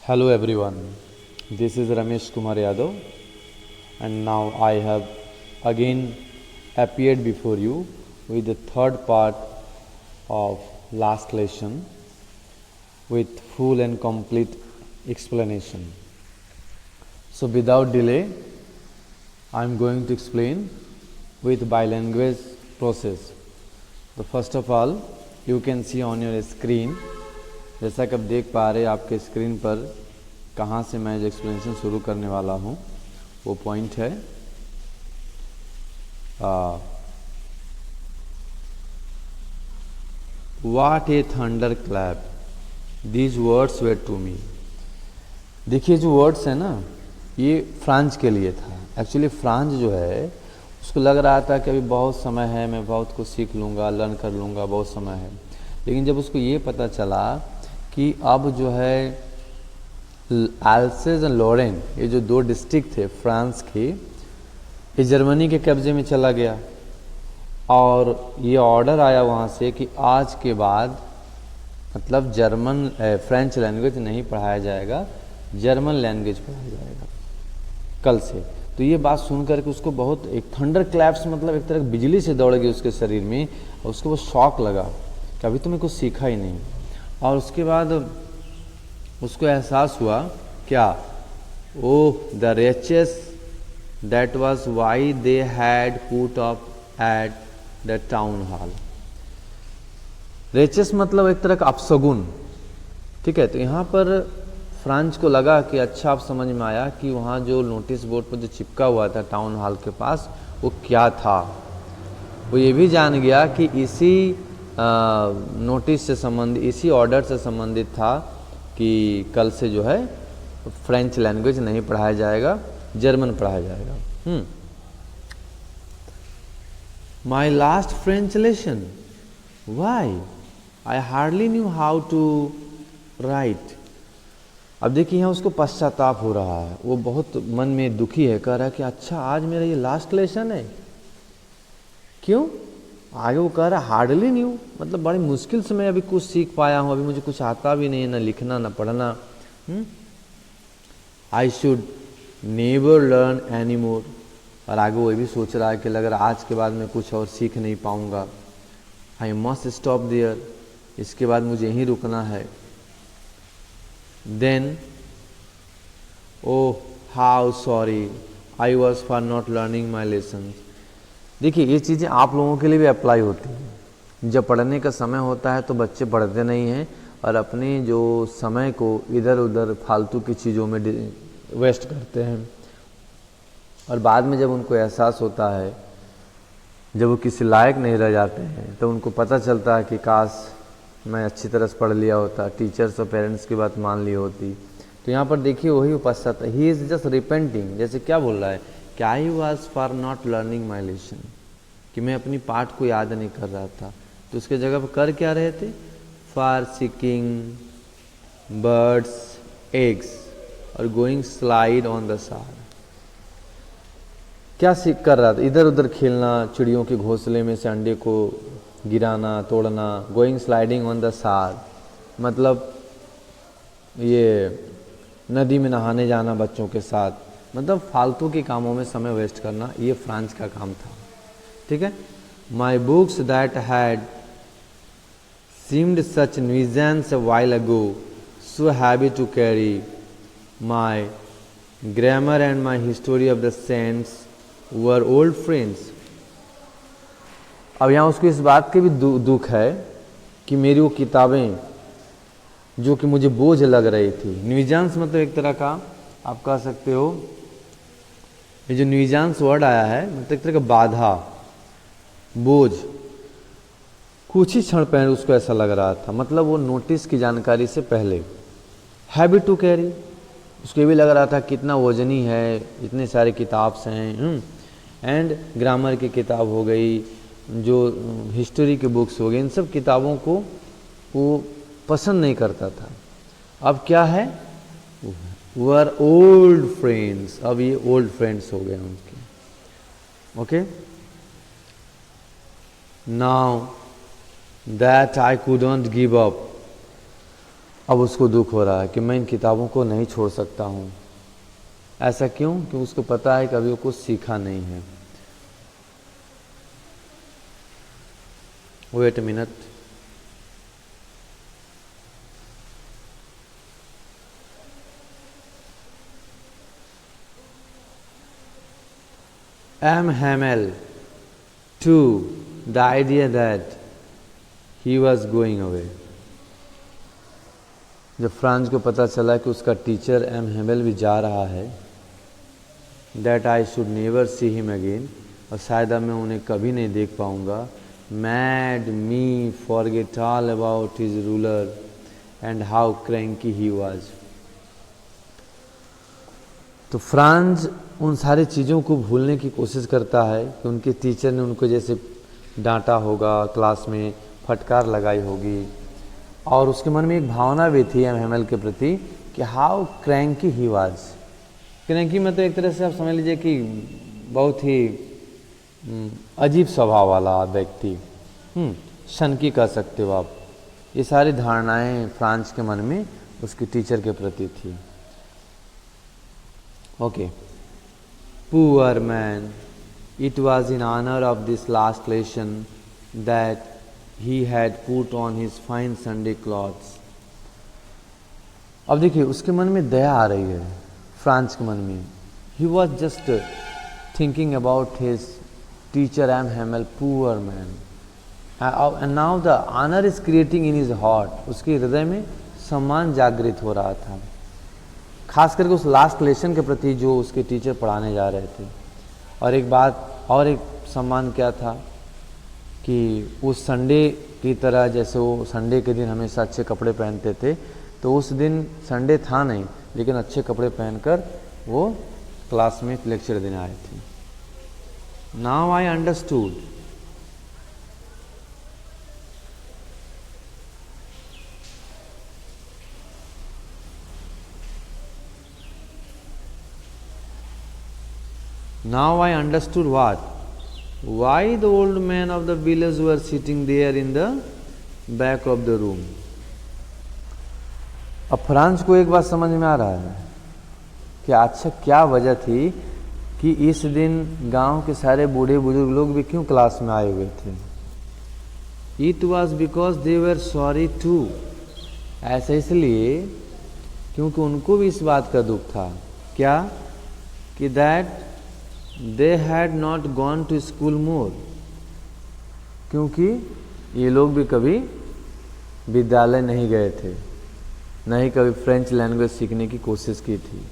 Hello everyone, this is Ramesh Kumar Yadav and now I have again appeared before you with the third part of last lesson with full and complete explanation. So without delay, I am going to explain with bilanguage process. So first of all, you can see on your screen, जैसा कि आप देख पा रहे हैं आपके screen पर कहाँ से मैं जो एक्सप्लेनेशन शुरू करने वाला हूँ वो पॉइंट है what a thunder clap these words were to me. देखिए जो वर्ड्स है ना ये फ्रांस के लिए था। एक्चुअली फ्रांस जो है उसको लग रहा था कि अभी बहुत समय है, मैं बहुत कुछ सीख लूँगा, लर्न कर लूँगा, बहुत समय है। लेकिन जब उसको ये पता चला कि अब जो है एल्सेस एंड लॉरेन ये जो दो डिस्ट्रिक्ट थे फ्रांस के, ये जर्मनी के कब्जे में चला गया और ये ऑर्डर आया वहाँ से कि आज के बाद मतलब फ्रेंच लैंग्वेज नहीं पढ़ाया जाएगा, जर्मन लैंग्वेज पढ़ाया जाएगा कल से। तो ये बात सुन करके उसको बहुत एक थंडर क्लैप्स मतलब एक तरह बिजली से दौड़ गई उसके शरीर में और उसको वो शॉक लगा कि अभी तो मैं कुछ सीखा ही नहीं। और उसके बाद उसको एहसास हुआ क्या, oh the riches that was why they had put up at the town hall. Riches मतलब एक तरह का अपशगुन, ठीक है। तो यहाँ पर फ्रांस को लगा कि अच्छा आप समझ में आया कि वहाँ जो नोटिस बोर्ड पर जो चिपका हुआ था टाउन हॉल के पास वो क्या था। वो ये भी जान गया कि इसी नोटिस से संबंधित, इसी ऑर्डर से संबंधित था कि कल से जो है फ्रेंच लैंग्वेज नहीं पढ़ाया जाएगा, जर्मन पढ़ाया जाएगा। My last French lesson, why I hardly knew how to write. अब देखिए यहाँ उसको पश्चाताप हो रहा है, वो बहुत मन में दुखी है, कह रहा है कि अच्छा आज मेरा ये लास्ट लेसन है। क्यों? आगे वो कह रहा है हार्डली न्यू मतलब बड़ी मुश्किल से मैं अभी कुछ सीख पाया हूँ, अभी मुझे कुछ आता भी नहीं है, ना लिखना ना पढ़ना। I should never learn any more. और आगे वो भी सोच रहा है कि अगर आज के बाद मैं कुछ और सीख नहीं पाऊँगा, आई मस्ट स्टॉप देयर, इसके बाद मुझे यहीं रुकना है। Then oh how sorry I was for not learning my lesson. देखिए ये चीज़ें आप लोगों के लिए भी अप्लाई होती हैं। जब पढ़ने का समय होता है तो बच्चे पढ़ते नहीं हैं और अपने जो समय को इधर उधर फालतू की चीज़ों में वेस्ट करते हैं। और बाद में जब उनको एहसास होता है, जब वो किसी लायक नहीं रह जाते हैं, तो उनको पता चलता है कि काश मैं अच्छी तरह से पढ़ लिया होता, टीचर्स और पेरेंट्स की बात मान ली होती। तो यहाँ पर देखिए वही पश्चात, ही इज़ जस्ट रिपेंटिंग। जैसे क्या बोल रहा है कि आई was for not learning my lesson, कि मैं अपनी पाठ को याद नहीं कर रहा था। तो उसके जगह पर कर क्या रहे थे, फॉर सीकिंग बर्ड्स एग्स और गोइंग स्लाइड ऑन द सार। क्या सीख कर रहा था, इधर उधर खेलना, चिड़ियों के घोंसले में से अंडे को गिराना तोड़ना। गोइंग स्लाइडिंग ऑन द सार मतलब ये नदी में नहाने जाना बच्चों के साथ, मतलब फालतू के कामों में समय वेस्ट करना, ये फ्रांस का काम था, ठीक है। My books that had seemed such nuisance a while ago so heavy to carry my grammar and my history of the saints were old friends. अब यहाँ उसको इस बात के भी दुख है कि मेरी वो किताबें जो कि मुझे बोझ लग रही थी। न्यूजेंस मतलब एक तरह का आप कह सकते हो, ये जो न्यूजेंस वर्ड आया है मतलब एक तरह का बाधा, बोझ। कुछ ही क्षण पहले उसको ऐसा लग रहा था, मतलब वो नोटिस की जानकारी से पहले। हैवी टू कैरी, उसको ये भी लग रहा था कितना वजनी है, इतने सारे किताब हैं। एंड ग्रामर की किताब हो गई, जो हिस्ट्री की बुक्स हो गई, इन सब किताबों को वो पसंद नहीं करता था। अब क्या है, वर ओल्ड फ्रेंड्स, अब ये ओल्ड फ्रेंड्स हो गए उनके। Okay, now that I couldn't give up अब उसको दुख हो रहा है कि मैं इन किताबों को नहीं छोड़ सकता हूँ। ऐसा क्यों? क्योंकि उसको पता है कि अभी वो कुछ सीखा नहीं है। Wait a minute. M. Hamel to the idea that he was going away। जब फ्रांज को पता चला कि उसका टीचर एम हेमेल भी जा रहा है, that I should never see him again, और शायद अब मैं उन्हें कभी नहीं देख पाऊंगा। Mad me forget all about his ruler and how cranky he was. तो फ्रांज उन सारी चीज़ों को भूलने की कोशिश करता है कि उनके टीचर ने उनको जैसे डांटा होगा, क्लास में फटकार लगाई होगी, और उसके मन में एक भावना भी थी एम हेमेल के प्रति कि how cranky he was. Cranky में तो एक तरह से आप समझ लीजिए कि बहुत ही अजीब स्वभाव वाला व्यक्ति, शनकी कह सकते हो आप। ये सारी धारणाएं फ्रांस के मन में उसके टीचर के प्रति थी। Okay, poor man, it was in honour of this last lesson that he had put on his fine Sunday clothes। अब देखिए उसके मन में दया आ रही है, फ्रांस के मन में। He was just thinking about his teacher M. Hamel, poor man, and now the honor is creating in his heart। उसके हृदय में सम्मान जागृत हो रहा था, खास करके उस लास्ट लेसन के प्रति जो उसके टीचर पढ़ाने जा रहे थे। और एक बात और, एक सम्मान क्या था कि उस संडे की तरह, जैसे वो संडे के दिन हमेशा अच्छे कपड़े पहनते थे, तो उस दिन संडे था नहीं, लेकिन अच्छे कपड़े पहनकर वो क्लास में लेक्चर देने आए थे। Now I understood, now I understood what, why the old men of the village were sitting there in the back of the room। अब फ्रांस को एक बात समझ में आ रहा है कि अच्छा क्या वजह थी कि इस दिन गांव के सारे बूढ़े बुजुर्ग लोग भी क्यों क्लास में आए हुए थे। It was because they were sorry too, ऐसा इसलिए क्योंकि उनको भी इस बात का दुख था, क्या कि that they had not gone to school more, क्योंकि ये लोग भी कभी विद्यालय नहीं गए थे, नहीं कभी फ्रेंच लैंग्वेज सीखने की कोशिश की थी।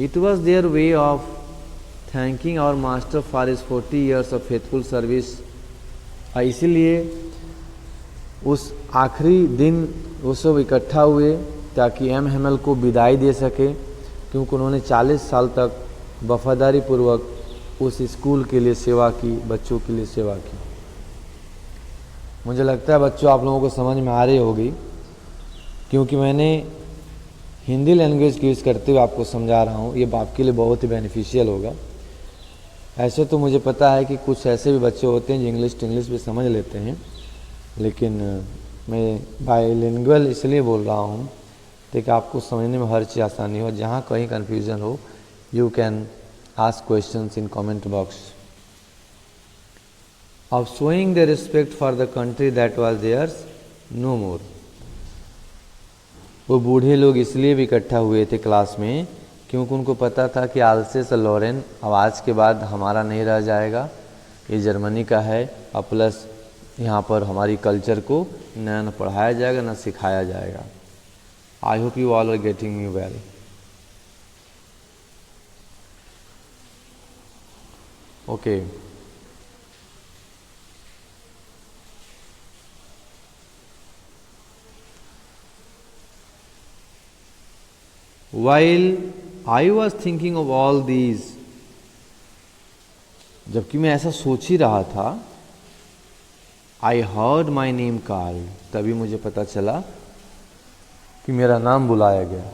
It was their way of thanking our master for his 40 years of faithful service। इसीलिए उस आखिरी दिन वो सब इकट्ठा हुए ताकि एम हेमेल को विदाई दे सके, क्योंकि उन्होंने 40 साल तक वफादारी पूर्वक उस स्कूल के लिए सेवा की, बच्चों के लिए सेवा की। मुझे लगता है बच्चों आप लोगों को समझ में आ रही होगी, क्योंकि मैंने हिंदी लैंग्वेज यूज़ करते हुए आपको समझा रहा हूँ, ये आपके लिए बहुत ही बेनिफिशियल होगा। ऐसे तो मुझे पता है कि कुछ ऐसे भी बच्चे होते हैं जो इंग्लिश भी समझ लेते हैं, लेकिन मैं बाइलिंगुअल इसलिए बोल रहा हूँ ताकि आपको समझने में हर चीज़ आसानी हो। जहाँ कहीं कन्फ्यूज़न हो, you can ask questions in comment box। Of showing the respect for the country that was theirs no more। वो बूढ़े लोग इसलिए भी इकट्ठा हुए थे क्लास में क्योंकि उनको पता था कि आल्सेस लॉरेन अब आज के बाद हमारा नहीं रह जाएगा, ये जर्मनी का है, और प्लस यहाँ पर हमारी कल्चर को न पढ़ाया जाएगा न सिखाया जाएगा। I hope you all are getting me well. Okay, while I was thinking of all these, जबकि मैं ऐसा सोच ही रहा था, I heard my name called, तभी मुझे पता चला कि मेरा नाम बुलाया गया।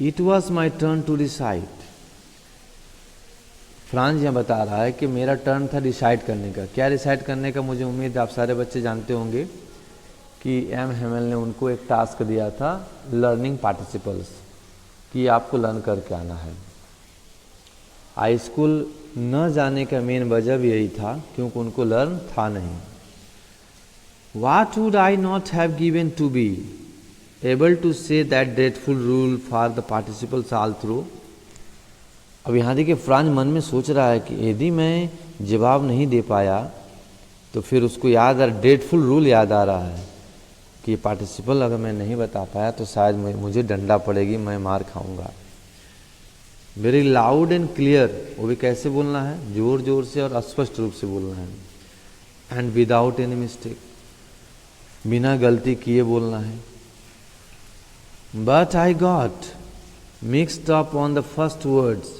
It was my turn to recite। France यहाँ बता रहा है कि मेरा टर्न था डिसाइड करने का। क्या डिसाइड करने का? मुझे उम्मीद है आप सारे बच्चे जानते होंगे कि एम हेमल ने उनको एक टास्क दिया था लर्निंग पार्टिसिपल्स, कि आपको लर्न करके आना है। हाई स्कूल न जाने का मेन वजह भी यही था, क्योंकि उनको लर्न था नहीं। What would I not have given to be able to say that dreadful rule for the participles all through? अब यहाँ देखिए फ्रांज मन में सोच रहा है कि यदि मैं जवाब नहीं दे पाया तो फिर उसको याद आ ड्रेडफुल रूल याद आ रहा है कि पार्टिसिपल अगर मैं नहीं बता पाया तो शायद मुझे डंडा पड़ेगी, मैं मार खाऊंगा। वेरी लाउड एंड क्लियर, वो भी कैसे बोलना है, जोर जोर से और स्पष्ट रूप से बोलना है। एंड विदाउट एनी मिस्टेक, बिना गलती किए बोलना है। But I got mixed up on the first words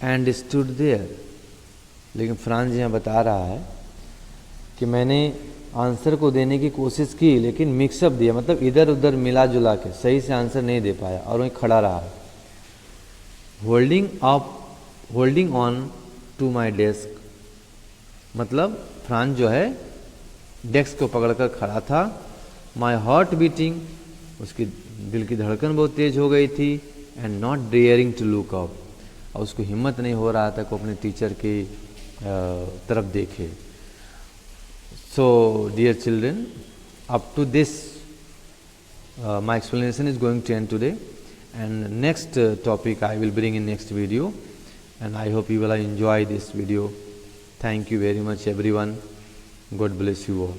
and stood there. लेकिन फ्रांज यहाँ बता रहा है कि मैंने आंसर को देने की कोशिश की लेकिन मिक्सअप दिया, मतलब इधर उधर मिला जुला के सही से आंसर नहीं दे पाया और वहीं खड़ा रहा। Holding on to my desk, मतलब फ्रांज जो है डेस्क को पकड़कर खड़ा था। माई हार्ट बीटिंग, उसकी दिल की धड़कन बहुत तेज हो गई थी। And not daring to look up, और उसको हिम्मत नहीं हो रहा था कि अपने टीचर की तरफ देखे। So dear children, up to this my explanation is going to end today, and next topic I will bring in next video, and I hope you will enjoy this video. Thank you very much everyone. God bless you all.